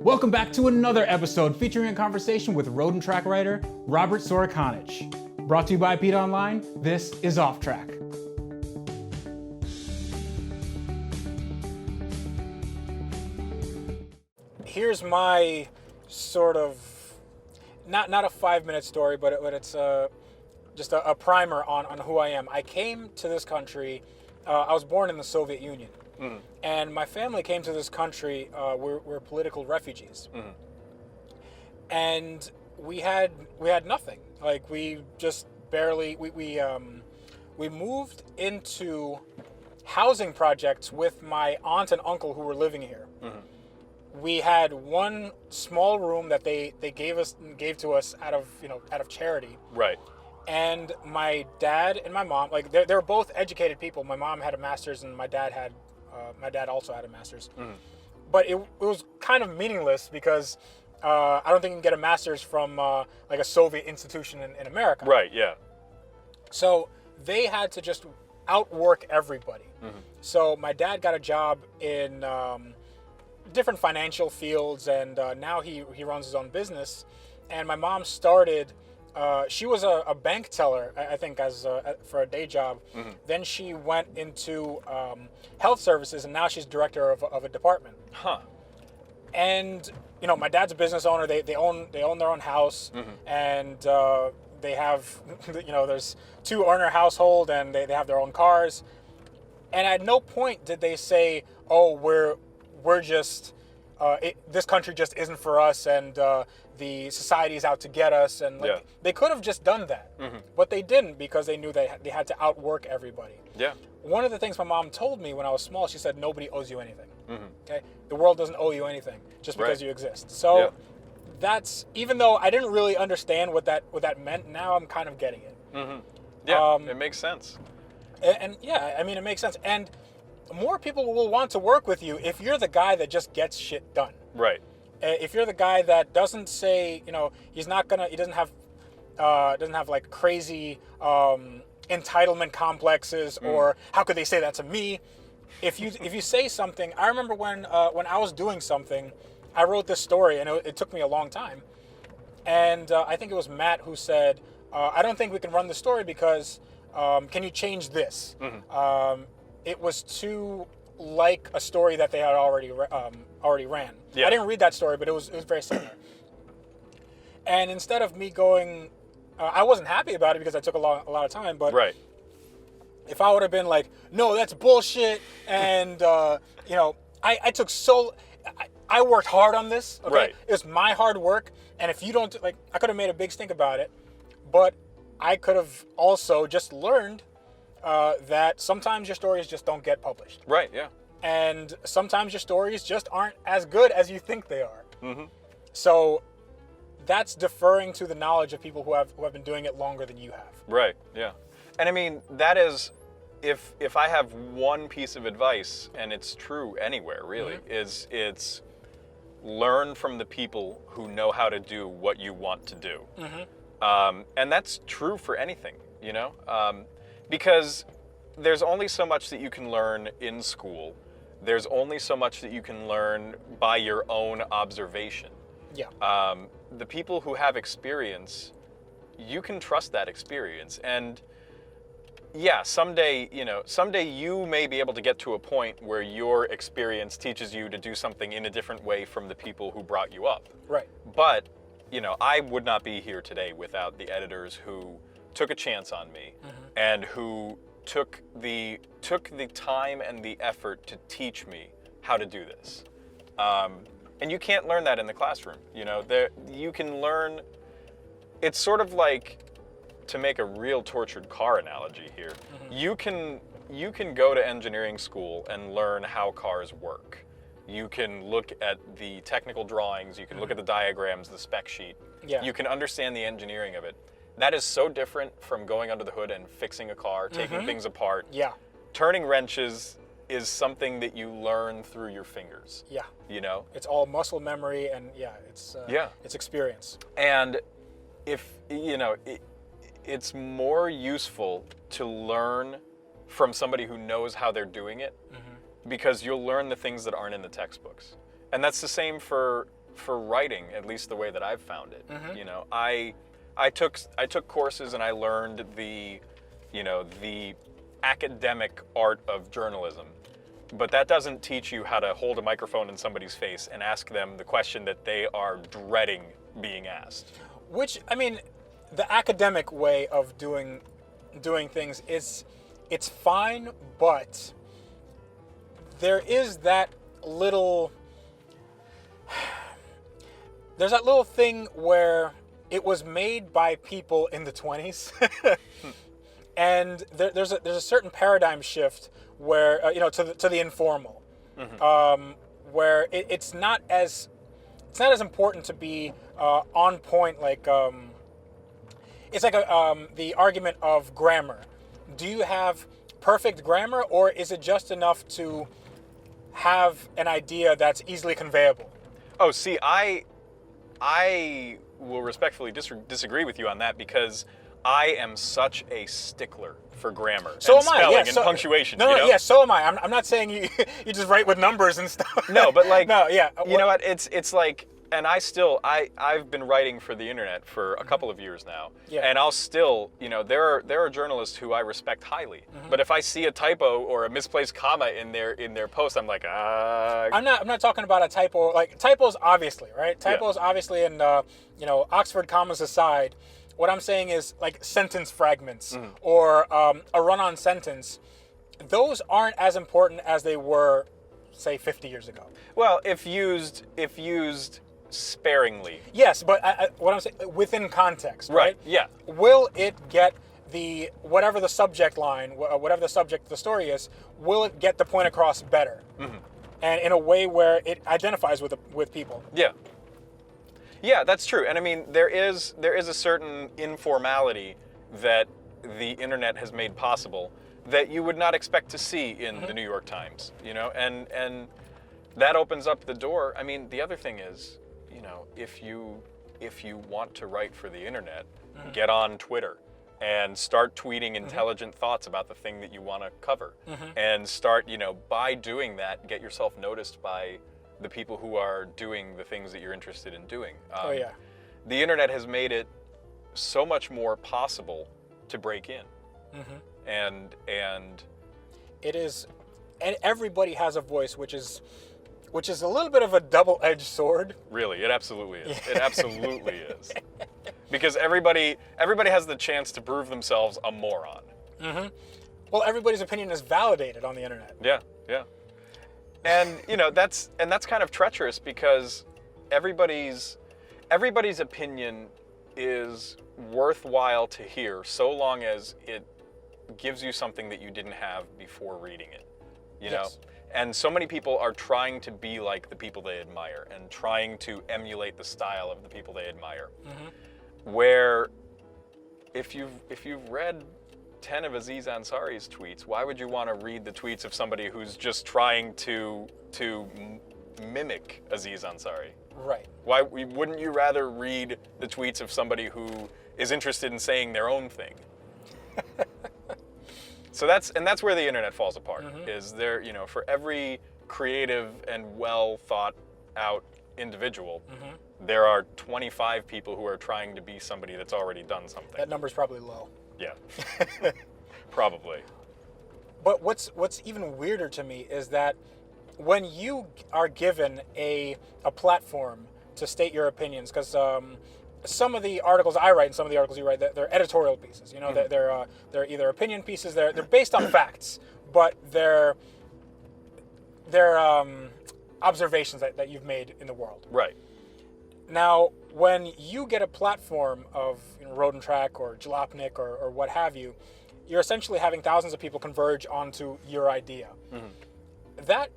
Welcome back to another episode featuring a conversation with road and track writer Robert Sorokanich. Brought to you by APiDA Online, this is Offtrack. Here's my sort of, not a 5-minute story, but it's just a primer on who I am. I came to this country, I was born in the Soviet Union. Mm-hmm. And my family came to this country, we're political refugees. Mm-hmm. And we had nothing. Like, we just barely, we moved into housing projects with my aunt and uncle who were living here. Mm-hmm. We had one small room that they gave to us out of charity. Right. And my dad and my mom, like they're both educated people. My mom had a master's and my dad also had a master's. Mm. But it was kind of meaningless because I don't think you can get a master's from like a Soviet institution in America. Right, yeah. So they had to just outwork everybody. Mm-hmm. So my dad got a job in different financial fields, and now he runs his own business. And my mom started, she was a bank teller, I think, for a day job. Mm-hmm. Then she went into health services, and now she's director of a department. Huh. And my dad's a business owner. They own their own house. Mm-hmm. And they have there's 2 earner household, and they have their own cars. And at no point did they say, oh, we're just this country just isn't for us, and the society is out to get us, and they could have just done that. Mm-hmm. But they didn't, because they knew they had to outwork everybody. Yeah. One of the things my mom told me when I was small, she said, nobody owes you anything. Mm-hmm. Okay, the world doesn't owe you anything just because you exist. So that's, even though I didn't really understand what that meant, now I'm kind of getting it. Mm-hmm. Yeah, it makes sense. And yeah, I mean, it makes sense. And more people will want to work with you if you're the guy that just gets shit done. Right. If you're the guy that doesn't say, he doesn't have like crazy entitlement complexes, or how could they say that to me? If you say something, I remember when I was doing something, I wrote this story, and it took me a long time. And I think it was Matt who said, I don't think we can run the story because can you change this? Mm-hmm. It was too like a story that they had already ran. Yeah. I didn't read that story, but it was very similar. And instead of me going, I wasn't happy about it because I took a lot of time. But right. If I would have been like, no, that's bullshit, and I took I worked hard on this. Okay, right. It was my hard work, and if you don't I could have made a big stink about it, but I could have also just learned that sometimes your stories just don't get published. Right, yeah. And sometimes your stories just aren't as good as you think they are. Mm-hmm. So that's deferring to the knowledge of people who have been doing it longer than you have. Right, yeah. And I mean, that is, if I have one piece of advice, and it's true anywhere really, mm-hmm. it's learn from the people who know how to do what you want to do. Mm-hmm. And that's true for anything, because there's only so much that you can learn in school. There's only so much that you can learn by your own observation. Yeah. The people who have experience, you can trust that experience. And yeah, someday you may be able to get to a point where your experience teaches you to do something in a different way from the people who brought you up. Right. But, I would not be here today without the editors who took a chance on me, mm-hmm. and who took the time and the effort to teach me how to do this. And you can't learn that in the classroom. You can learn. It's sort of like, to make a real tortured car analogy here, mm-hmm. you can go to engineering school and learn how cars work. You can look at the technical drawings, you can mm-hmm. look at the diagrams, the spec sheet. Yeah. You can understand the engineering of it. That is so different from going under the hood and fixing a car, taking mm-hmm. things apart. Yeah. Turning wrenches is something that you learn through your fingers. Yeah. It's all muscle memory, and it's experience. And if it's more useful to learn from somebody who knows how they're doing it, mm-hmm. because you'll learn the things that aren't in the textbooks. And that's the same for for writing, at least the way that I've found it. You know, I took courses and I learned the academic art of journalism. But that doesn't teach you how to hold a microphone in somebody's face and ask them the question that they are dreading being asked. Which, I mean, the academic way of doing things it's fine, but there is that little there's that little thing where it was made by people in the 20s. And there's a certain paradigm shift where to the informal, where it's not as important to be on point. Like it's like the argument of grammar. Do you have perfect grammar, or is it just enough to have an idea that's easily conveyable? Oh, see, I will respectfully disagree with you on that, because I am such a stickler for grammar and spelling and punctuation. Yeah, so am I. I'm not saying you just write with numbers and stuff. No, but like, no, yeah. You know what? It's like, and I've been writing for the internet for a couple of years now, and I'll still, there are journalists who I respect highly, but if I see a typo or a misplaced comma in their post, I'm like, I'm not talking about a typo. Like, typos, obviously, right? Typos, obviously, and Oxford commas aside. What I'm saying is, like, sentence fragments or a run-on sentence, those aren't as important as they were, say, 50 years ago. Well, if used sparingly. Yes, but what I'm saying, within context, right? Yeah. Will it get whatever the subject line, whatever the subject of the story is, will it get the point across better? And in a way where it identifies with people? Yeah. Yeah, that's true. And I mean, there is a certain informality that the internet has made possible that you would not expect to see in the New York Times, and that opens up the door. I mean, the other thing is, if you want to write for the internet, get on Twitter and start tweeting intelligent thoughts about the thing that you want to cover, and start, by doing that, get yourself noticed by the people who are doing the things that you're interested in doing. The internet has made it so much more possible to break in. And it is, and everybody has a voice, which is a little bit of a double-edged sword. Really, it absolutely is. It absolutely is. Because everybody has the chance to prove themselves a moron. Well, everybody's opinion is validated on the internet. Yeah. And that's kind of treacherous, because everybody's opinion is worthwhile to hear so long as it gives you something that you didn't have before reading it. Yes. And so many people are trying to be like the people they admire and trying to emulate the style of the people they admire. Where if you've read 10 of Aziz Ansari's tweets, why would you want to read the tweets of somebody who's just trying to mimic Aziz Ansari? Right. Why wouldn't you rather read the tweets of somebody who is interested in saying their own thing? So that's where the internet falls apart. Is there, for every creative and well thought out individual, there are 25 people who are trying to be somebody that's already done something. That number's probably low. Yeah, probably. But what's even weirder to me is that when you are given a platform to state your opinions, because some of the articles I write and some of the articles you write, they're editorial pieces. They're either opinion pieces. They're based on facts, but they're observations that you've made in the world. Right. Now, when you get a platform of Rodentrack or Jalopnik or what have you, you're essentially having thousands of people converge onto your idea. That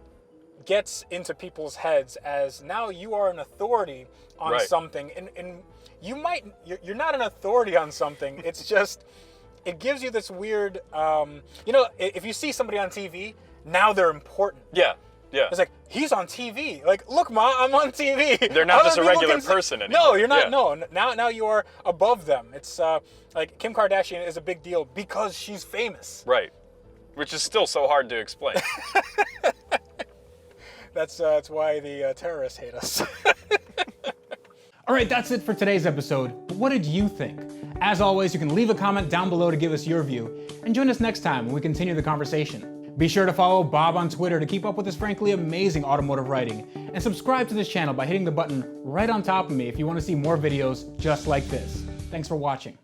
gets into people's heads as now you are an authority on something, and you're not an authority on something. It's just, it gives you this weird, if you see somebody on TV, now they're important. Yeah. It's like, he's on TV. Like, look, Ma, I'm on TV. They're not just a regular person anymore. No, you're not. Yeah. No, now you are above them. It's like Kim Kardashian is a big deal because she's famous. Right. Which is still so hard to explain. That's why the terrorists hate us. All right, that's it for today's episode. But what did you think? As always, you can leave a comment down below to give us your view, and join us next time when we continue the conversation. Be sure to follow Bob on Twitter to keep up with his frankly amazing automotive writing, and subscribe to this channel by hitting the button right on top of me if you want to see more videos just like this. Thanks for watching.